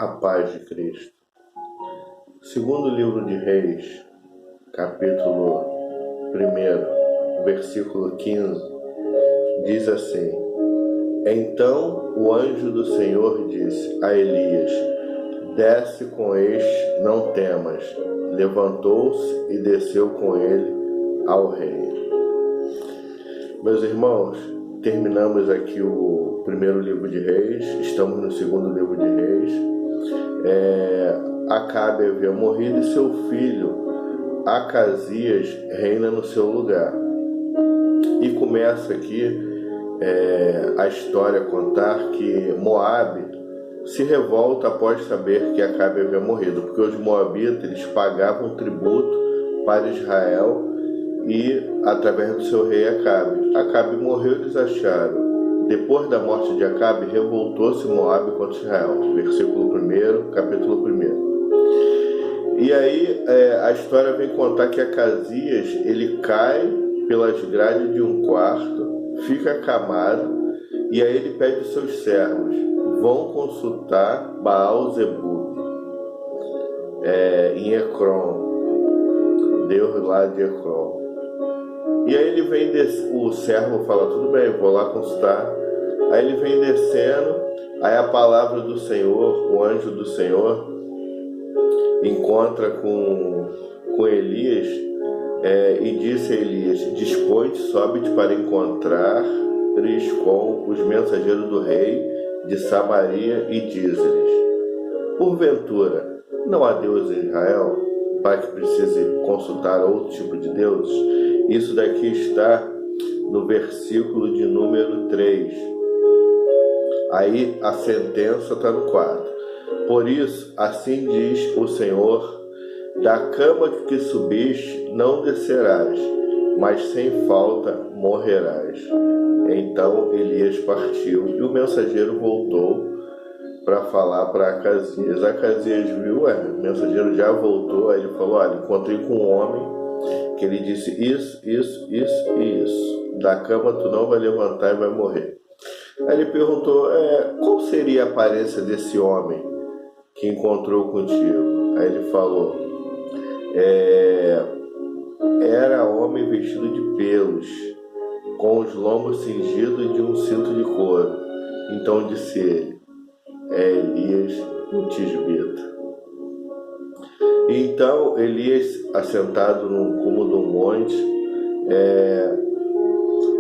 A paz de Cristo. Segundo livro de Reis, capítulo 1, versículo 15, diz assim: Então o anjo do Senhor disse a Elias: Desce com este, não temas. Levantou-se e desceu com ele ao rei. Meus irmãos, terminamos aqui o primeiro livro de Reis, estamos no segundo livro de Reis. Acabe havia morrido e seu filho Acasias reina no seu lugar. E começa aqui a história a contar que Moabe se revolta após saber que Acabe havia morrido, porque os moabitas eles pagavam tributo para Israel e através do seu rei Acabe. Acabe morreu, eles acharam. Depois da morte de Acabe, revoltou-se Moabe contra Israel. Versículo 1, capítulo 1. E aí a história vem contar que Acasias ele cai pelas grades de um quarto, fica acamado, e aí ele pede aos seus servos: vão consultar Baal-zebub em Ecrom, Deus lá de Ecrom. E aí ele vem o servo fala: tudo bem, vou lá consultar. Aí ele vem descendo, aí a palavra do Senhor, o anjo do Senhor, encontra com Elias e disse a Elias: dispõe-te, sobe-te para encontrares com os mensageiros do rei de Samaria e diz-lhes: porventura, não há Deus em Israel para que precise consultar outro tipo de Deus? Isso daqui está no versículo de número 3. Aí a sentença está no 4. Por isso, assim diz o Senhor: da cama que subiste não descerás, mas sem falta morrerás. Então Elias partiu e o mensageiro voltou para falar para Acasias. Acasias viu, o mensageiro já voltou, aí ele falou: olha, encontrei com um homem que ele disse isso e isso. Da cama tu não vai levantar e vai morrer. Aí ele perguntou: qual seria a aparência desse homem que encontrou contigo? Aí ele falou: era homem vestido de pelos, com os lombos cingidos de um cinto de couro. Então disse ele: é Elias o tisbita. Então Elias, assentado no cume do monte,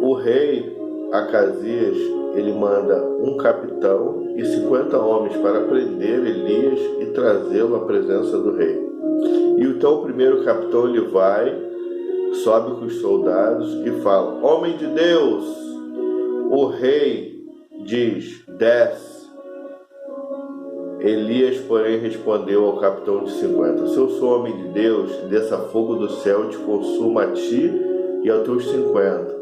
o rei Acasias, ele manda um capitão e 50 homens para prender Elias e trazê-lo à presença do rei. E então o primeiro capitão ele vai, sobe com os soldados e fala: homem de Deus! O rei diz: desce. Elias, porém, respondeu ao capitão de 50: se eu sou homem de Deus, desça fogo do céu e te consuma a ti e aos teus 50.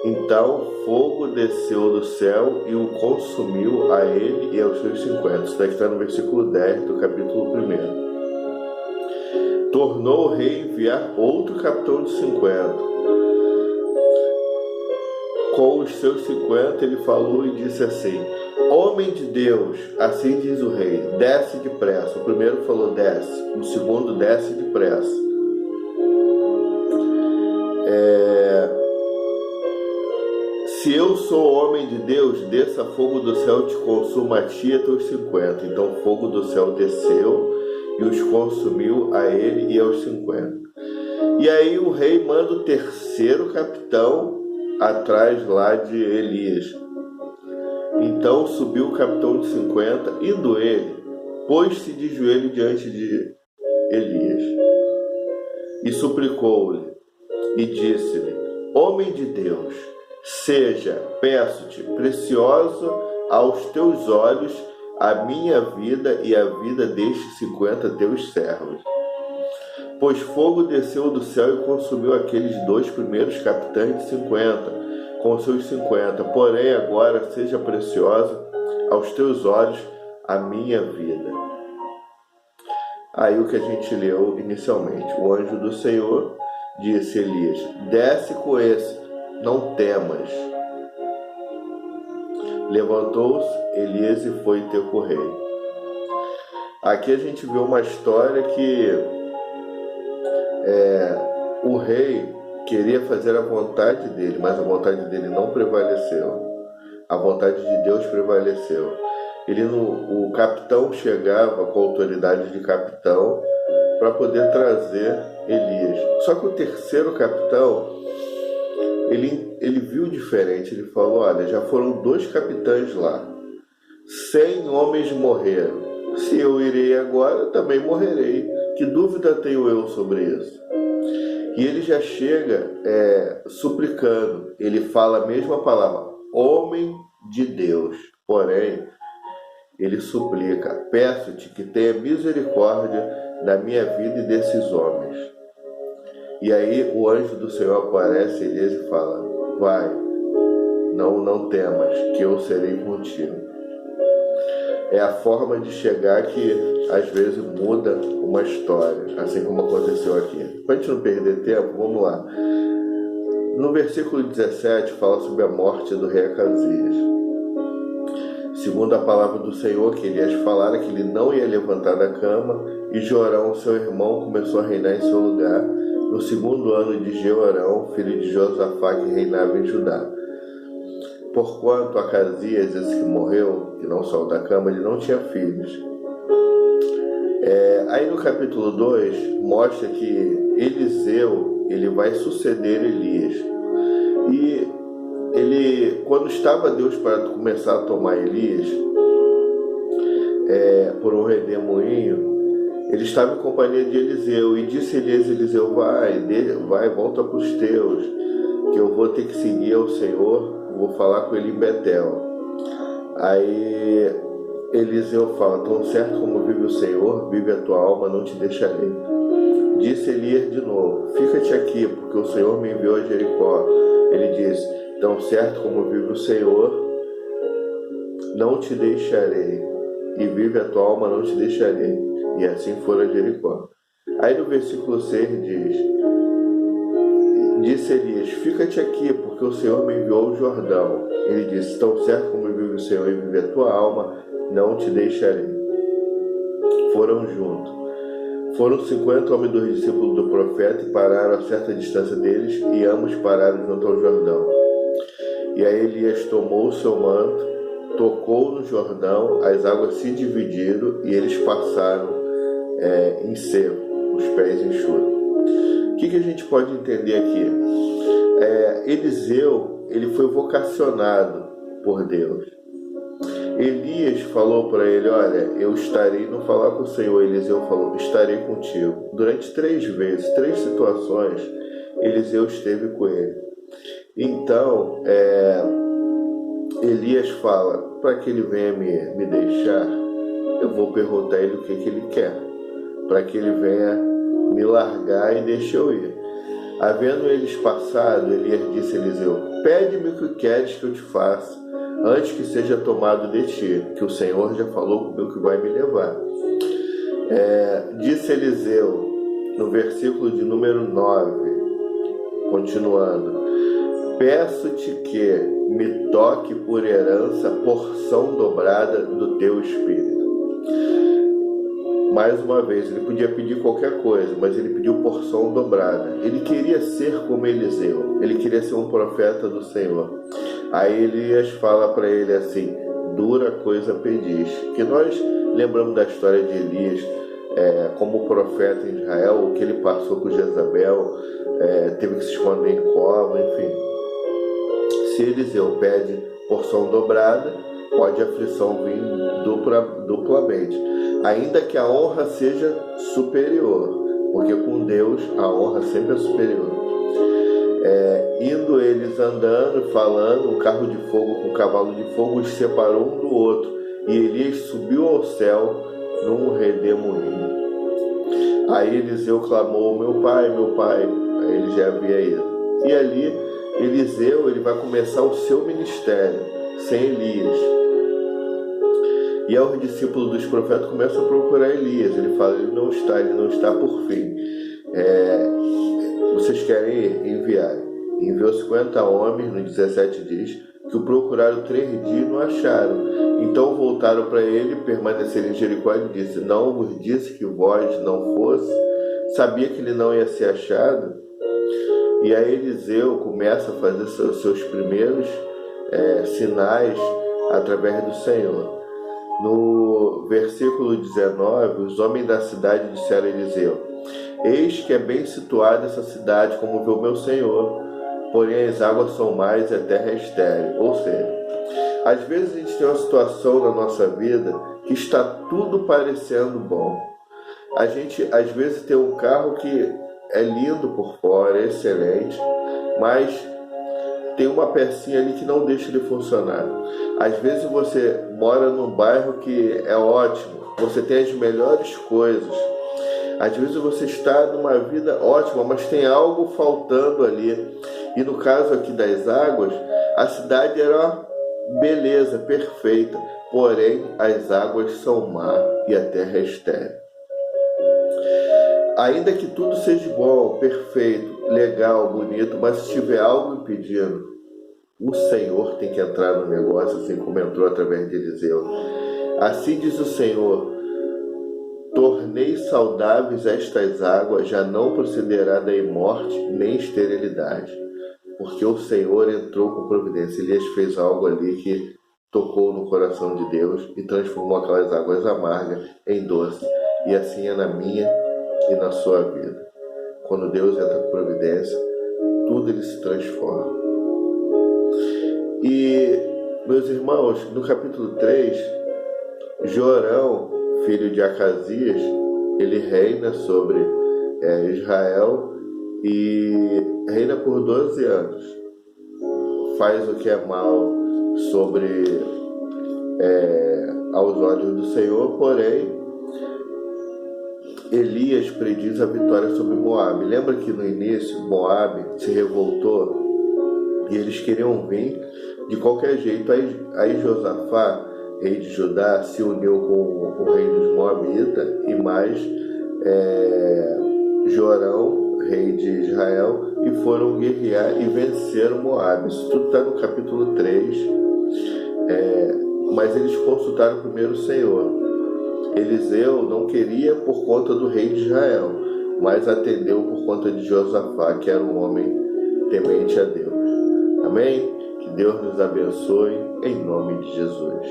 Então fogo desceu do céu e o consumiu a ele e aos seus 50. Isso daqui está no versículo 10 do capítulo 1. Tornou o rei enviar outro capitão de 50. Com os seus 50 ele falou e disse assim: homem de Deus, assim diz o rei, desce depressa. O primeiro falou: desce. O segundo: desce depressa. Se eu sou homem de Deus, desça fogo do céu e te consuma a ti e a teus 50. Então fogo do céu desceu e os consumiu a ele e aos 50. E aí o rei manda o terceiro capitão atrás lá de Elias. Então subiu o capitão de 50, indo ele, pôs-se de joelho diante de Elias e suplicou-lhe e disse-lhe: homem de Deus, seja, peço-te, precioso aos teus olhos a minha vida e a vida destes 50 teus servos. Pois fogo desceu do céu e consumiu aqueles dois primeiros capitães de 50, com seus 50. Porém agora seja preciosa aos teus olhos a minha vida. Aí o que a gente leu inicialmente: o anjo do Senhor disse a Elias: desce com esse, não temas. Levantou-se Elias e foi ter com o rei. Aqui a gente vê uma história que o rei queria fazer a vontade dele, mas a vontade dele não prevaleceu. A vontade de Deus prevaleceu. O capitão chegava com a autoridade de capitão para poder trazer Elias. Só que o terceiro capitão, ele viu diferente. Ele falou: olha, já foram 2 capitães lá, 100 homens morreram. Se eu irei agora, também morrerei. Que dúvida tenho eu sobre isso? E ele já chega suplicando. Ele fala a mesma palavra, homem de Deus. Porém, ele suplica: peço-te que tenha misericórdia da minha vida e desses homens. E aí o anjo do Senhor aparece a Elias e fala: vai, não temas, que eu serei contigo. É a forma de chegar que às vezes muda uma história, assim como aconteceu aqui. Para a gente não perder tempo, vamos lá. No versículo 17 fala sobre a morte do rei Acasias. Segundo a palavra do Senhor, que Elias falara que ele não ia levantar da cama, e Jorão, seu irmão, começou a reinar em seu lugar, no 2º ano de Jeorão, filho de Josafá, que reinava em Judá. Porquanto Acasias, esse que morreu, que não saiu da cama, ele não tinha filhos. Aí no capítulo 2 mostra que Eliseu ele vai suceder Elias. E quando estava Deus para começar a tomar Elias por um redemoinho, ele estava em companhia de Eliseu. E disse Eliseu: vai, volta para os teus, que eu vou ter que seguir ao Senhor. Vou falar com ele em Betel. Aí Eliseu fala: tão certo como vive o Senhor, vive a tua alma, não te deixarei. Disse Elias de novo: fica-te aqui, porque o Senhor me enviou a Jericó. Ele disse: tão certo como vive o Senhor, não te deixarei, e vive a tua alma, não te deixarei. E assim foram a Jericó. Aí no versículo 6 disse Elias: fica-te aqui, porque o Senhor me enviou ao Jordão. Ele disse: tão certo como vive o Senhor e vive a tua alma, não te deixarei. Foram juntos. Foram 50 homens dos discípulos do profeta e pararam a certa distância deles, e ambos pararam junto ao Jordão. E aí Elias tomou o seu manto, tocou no Jordão, as águas se dividiram e eles passaram em seco, os pés enxutos. O que a gente pode entender aqui? Eliseu, ele foi vocacionado por Deus. Elias falou para ele: olha, eu estarei, não falar com o Senhor. Eliseu falou: estarei contigo. Durante 3 vezes, 3 situações, Eliseu esteve com ele. Então, Elias fala: para que ele venha me deixar, eu vou perguntar a ele o que ele quer, para que ele venha me largar e deixe eu ir. Havendo eles passado, Elias disse a Eliseu: pede-me o que queres que eu te faça, antes que seja tomado de ti, que o Senhor já falou comigo que vai me levar. Disse Eliseu, no versículo de número 9, continuando: peço-te que me toque por herança porção dobrada do teu espírito. Mais uma vez, ele podia pedir qualquer coisa, mas ele pediu porção dobrada. Ele queria ser como Eliseu, ele queria ser um profeta do Senhor. Aí Elias fala para ele assim: dura coisa pedis. Que nós lembramos da história de Elias como profeta em Israel, o que ele passou com Jezabel, teve que se esconder em cova, enfim. Se Eliseu pede porção dobrada, pode a aflição vir duplamente, ainda que a honra seja superior, porque com Deus a honra sempre é superior. Indo eles andando, falando, um carro de fogo com um cavalo de fogo os separou um do outro, e Elias subiu ao céu num redemoinho. Aí Eliseu clamou: meu pai, aí ele já havia ido. E ali Eliseu ele vai começar o seu ministério sem Elias. E aí os discípulos dos profetas começam a procurar Elias. Ele fala: ele não está por fim. Vocês querem ir? Enviar. Enviou 50 homens, no 17 diz, que o procuraram 3 dias e não acharam. Então voltaram para ele, permaneceram em Jericó e disse: não vos disse que vós não fosse? Sabia que ele não ia ser achado? E aí Eliseu começa a fazer seus primeiros sinais através do Senhor. No versículo 19, os homens da cidade disseram a Eliseu: eis que é bem situada essa cidade, como vê o meu senhor, porém as águas são mais e a terra é estéril. Ou seja, às vezes a gente tem uma situação na nossa vida que está tudo parecendo bom. A gente às vezes tem um carro que é lindo por fora, é excelente, mas tem uma pecinha ali que não deixa ele funcionar. Às vezes você mora num bairro que é ótimo, você tem as melhores coisas. Às vezes você está numa vida ótima, mas tem algo faltando ali. E no caso aqui das águas, a cidade era uma beleza perfeita, porém as águas são má e a terra é estéril. Ainda que tudo seja bom, perfeito, legal, bonito, mas se tiver algo impedindo, o Senhor tem que entrar no negócio, assim como entrou através de Eliseu. Assim diz o Senhor: tornei saudáveis estas águas, já não procederá daí morte nem esterilidade. Porque o Senhor entrou com providência. Elias fez algo ali que tocou no coração de Deus e transformou aquelas águas amargas em doce. E assim é na minha e na sua vida. Quando Deus entra com providência, tudo ele se transforma. E, meus irmãos, no capítulo 3, Jorão, filho de Acasias, ele reina sobre Israel e reina por 12 anos. Faz o que é mal aos olhos do Senhor, porém Elias prediz a vitória sobre Moabe. Lembra que no início Moabe se revoltou e eles queriam vir de qualquer jeito. Aí Josafá, rei de Judá, se uniu com o rei dos Moabitas e mais Jorão, rei de Israel, e foram guerrear e venceram Moabe. Isso tudo está no capítulo 3. Mas eles consultaram primeiro o Senhor. Eliseu não queria por conta do rei de Israel, mas atendeu por conta de Josafá, que era um homem temente a Deus. Amém? Que Deus nos abençoe, em nome de Jesus.